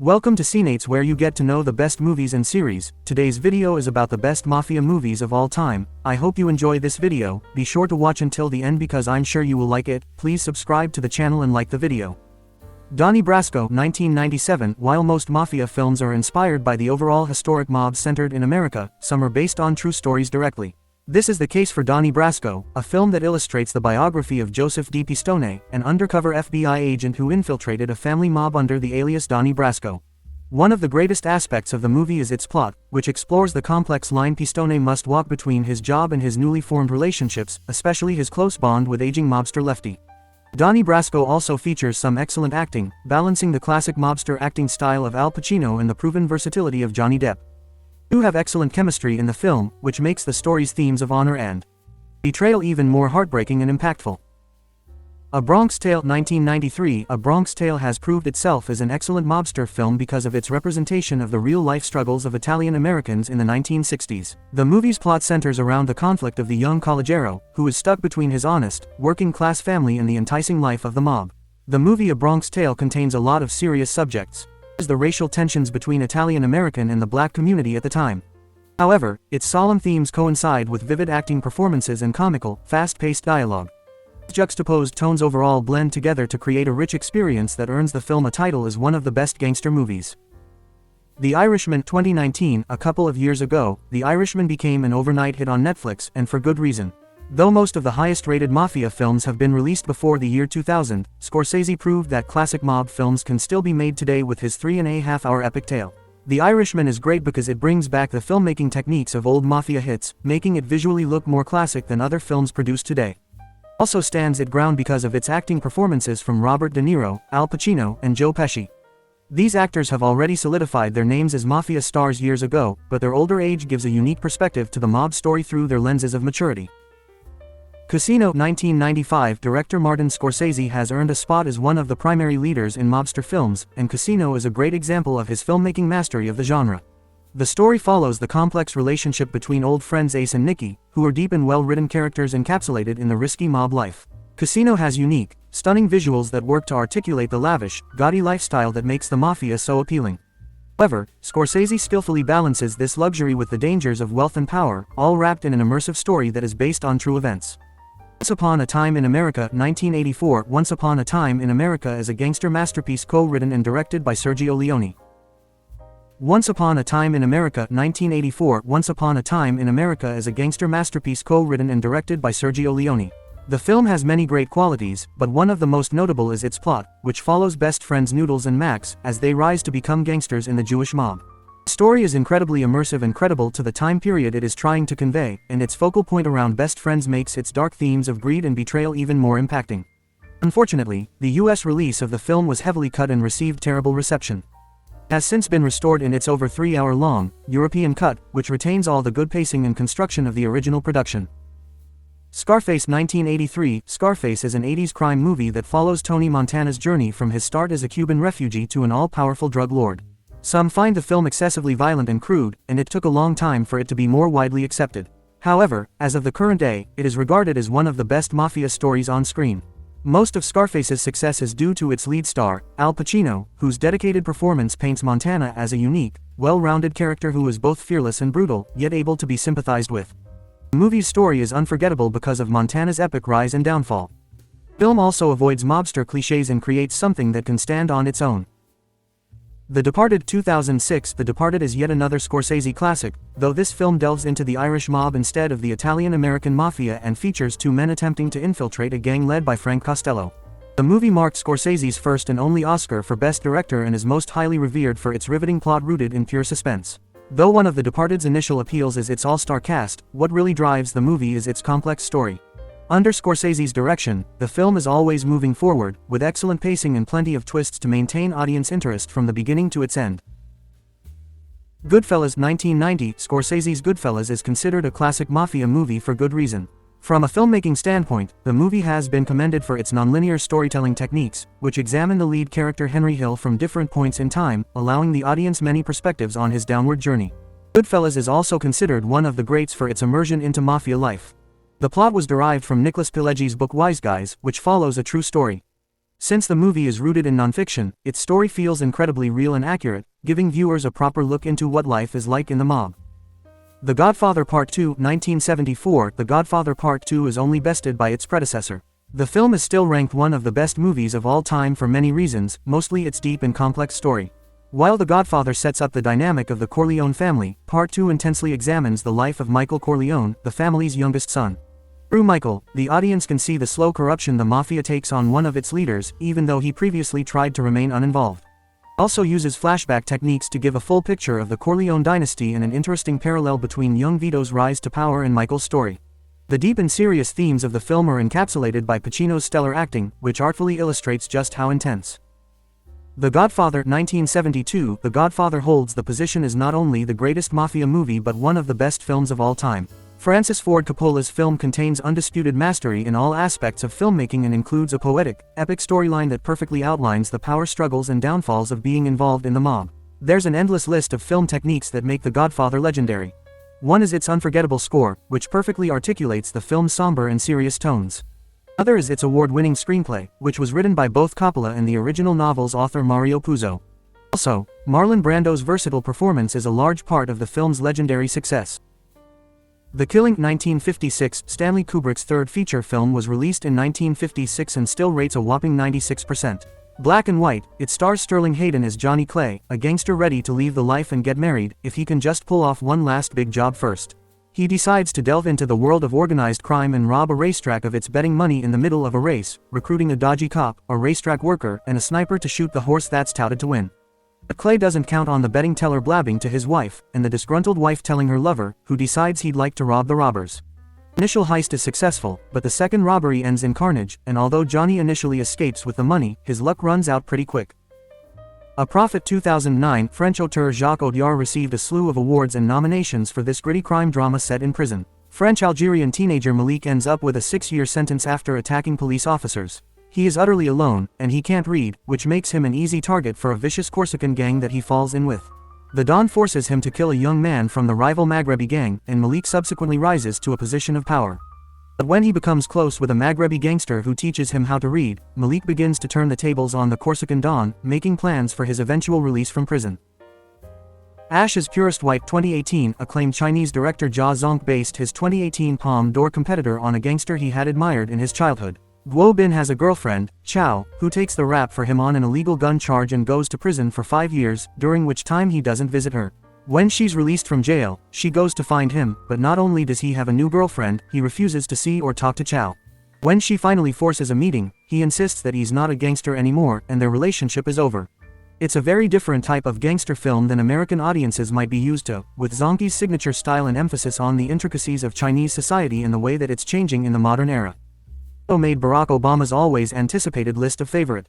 Welcome to Cineights, where you get to know the best movies and series. Today's video is about the best Mafia movies of all time. I hope you enjoy this video. Be sure to watch until the end because I'm sure you will like it. Please subscribe to the channel and like the video. Donnie Brasco, 1997. While most Mafia films are inspired by the overall historic mob centered in America, some are based on true stories directly. This is the case for Donnie Brasco, a film that illustrates the biography of Joseph D. Pistone, an undercover FBI agent who infiltrated a family mob under the alias Donnie Brasco. One of the greatest aspects of the movie is its plot, which explores the complex line Pistone must walk between his job and his newly formed relationships, especially his close bond with aging mobster Lefty. Donnie Brasco also features some excellent acting, balancing the classic mobster acting style of Al Pacino and the proven versatility of Johnny Depp. Two have excellent chemistry in the film, which makes the story's themes of honor and betrayal even more heartbreaking and impactful. A Bronx Tale, 1993. A Bronx Tale has proved itself as an excellent mobster film because of its representation of the real-life struggles of Italian Americans in the 1960s. The movie's plot centers around the conflict of the young collegiero, who is stuck between his honest, working-class family and the enticing life of the mob. The movie A Bronx Tale contains a lot of serious subjects, as the racial tensions between Italian American and the black community at the time. However, its solemn themes coincide with vivid acting performances and comical, fast-paced dialogue. Juxtaposed tones overall blend together to create a rich experience that earns the film a title as one of the best gangster movies. The Irishman, 2019. A couple of years ago, The Irishman became an overnight hit on Netflix, and for good reason. Though most of the highest-rated Mafia films have been released before the year 2000, Scorsese proved that classic mob films can still be made today with his 3.5-hour epic tale. The Irishman is great because it brings back the filmmaking techniques of old Mafia hits, making it visually look more classic than other films produced today. Also stands its ground because of its acting performances from Robert De Niro, Al Pacino, and Joe Pesci. These actors have already solidified their names as Mafia stars years ago, but their older age gives a unique perspective to the mob story through their lenses of maturity. Casino, 1995. Director Martin Scorsese has earned a spot as one of the primary leaders in mobster films, and Casino is a great example of his filmmaking mastery of the genre. The story follows the complex relationship between old friends Ace and Nicky, who are deep and well-written characters encapsulated in the risky mob life. Casino has unique, stunning visuals that work to articulate the lavish, gaudy lifestyle that makes the Mafia so appealing. However, Scorsese skillfully balances this luxury with the dangers of wealth and power, all wrapped in an immersive story that is based on true events. Once Upon a Time in America, 1984. Once Upon a Time in America is a gangster masterpiece co-written and directed by Sergio Leone. Once Upon a Time in America, 1984. Once Upon a Time in America is a gangster masterpiece co-written and directed by Sergio Leone. The film has many great qualities, but one of the most notable is its plot, which follows best friends Noodles and Max as they rise to become gangsters in the Jewish mob. The story is incredibly immersive and credible to the time period it is trying to convey, and its focal point around best friends makes its dark themes of greed and betrayal even more impacting. Unfortunately, the US release of the film was heavily cut and received terrible reception. It has since been restored in its over 3-hour-long European cut, which retains all the good pacing and construction of the original production. Scarface, 1983. Scarface is an 80s crime movie that follows Tony Montana's journey from his start as a Cuban refugee to an all-powerful drug lord. Some find the film excessively violent and crude, and it took a long time for it to be more widely accepted. However, as of the current day, it is regarded as one of the best Mafia stories on screen. Most of Scarface's success is due to its lead star, Al Pacino, whose dedicated performance paints Montana as a unique, well-rounded character who is both fearless and brutal, yet able to be sympathized with. The movie's story is unforgettable because of Montana's epic rise and downfall. The film also avoids mobster cliches and creates something that can stand on its own. The Departed, 2006. The Departed is yet another Scorsese classic, though this film delves into the Irish mob instead of the Italian-American Mafia and features two men attempting to infiltrate a gang led by Frank Costello. The movie marked Scorsese's first and only Oscar for Best Director and is most highly revered for its riveting plot rooted in pure suspense. Though one of The Departed's initial appeals is its all-star cast, what really drives the movie is its complex story. Under Scorsese's direction, the film is always moving forward, with excellent pacing and plenty of twists to maintain audience interest from the beginning to its end. Goodfellas, 1990. Scorsese's Goodfellas is considered a classic Mafia movie for good reason. From a filmmaking standpoint, the movie has been commended for its nonlinear storytelling techniques, which examine the lead character Henry Hill from different points in time, allowing the audience many perspectives on his downward journey. Goodfellas is also considered one of the greats for its immersion into Mafia life. The plot was derived from Nicholas Pileggi's book Wise Guys, which follows a true story. Since the movie is rooted in nonfiction, its story feels incredibly real and accurate, giving viewers a proper look into what life is like in the mob. The Godfather Part 2, 1974. The Godfather Part 2 is only bested by its predecessor. The film is still ranked one of the best movies of all time for many reasons, mostly its deep and complex story. While The Godfather sets up the dynamic of the Corleone family, Part 2 intensely examines the life of Michael Corleone, the family's youngest son. Through Michael, the audience can see the slow corruption the Mafia takes on one of its leaders, even though he previously tried to remain uninvolved. Also uses flashback techniques to give a full picture of the Corleone dynasty and an interesting parallel between young Vito's rise to power and Michael's story. The deep and serious themes of the film are encapsulated by Pacino's stellar acting, which artfully illustrates just how intense. The Godfather, 1972. The Godfather holds the position as not only the greatest Mafia movie but one of the best films of all time. Francis Ford Coppola's film contains undisputed mastery in all aspects of filmmaking and includes a poetic, epic storyline that perfectly outlines the power struggles and downfalls of being involved in the mob. There's an endless list of film techniques that make The Godfather legendary. One is its unforgettable score, which perfectly articulates the film's somber and serious tones. Another is its award-winning screenplay, which was written by both Coppola and the original novel's author Mario Puzo. Also, Marlon Brando's versatile performance is a large part of the film's legendary success. The Killing, 1956. Stanley Kubrick's third feature film was released in 1956 and still rates a whopping 96%. Black and white, it stars Sterling Hayden as Johnny Clay, a gangster ready to leave the life and get married, if he can just pull off one last big job first. He decides to delve into the world of organized crime and rob a racetrack of its betting money in the middle of a race, recruiting a dodgy cop, a racetrack worker, and a sniper to shoot the horse that's touted to win. But Clay doesn't count on the betting teller blabbing to his wife, and the disgruntled wife telling her lover, who decides he'd like to rob the robbers. The initial heist is successful, but the second robbery ends in carnage, and although Johnny initially escapes with the money, his luck runs out pretty quick. A Prophet, 2009. French auteur Jacques Audiard received a slew of awards and nominations for this gritty crime drama set in prison. French-Algerian teenager Malik ends up with a 6-year sentence after attacking police officers. He is utterly alone, and he can't read, which makes him an easy target for a vicious Corsican gang that he falls in with. The Don forces him to kill a young man from the rival Maghrebi gang, and Malik subsequently rises to a position of power. But when he becomes close with a Maghrebi gangster who teaches him how to read, Malik begins to turn the tables on the Corsican Don, making plans for his eventual release from prison. Ash's Purest White, 2018. Acclaimed Chinese director Jia Zhang based his 2018 Palme d'Or competitor on a gangster he had admired in his childhood. Guo Bin has a girlfriend, Chow, who takes the rap for him on an illegal gun charge and goes to prison for 5 years, during which time he doesn't visit her. When she's released from jail, she goes to find him, but not only does he have a new girlfriend, he refuses to see or talk to Chow. When she finally forces a meeting, he insists that he's not a gangster anymore, and their relationship is over. It's a very different type of gangster film than American audiences might be used to, with Zhang's signature style and emphasis on the intricacies of Chinese society and the way that it's changing in the modern era. Made Barack Obama's always anticipated list of favorite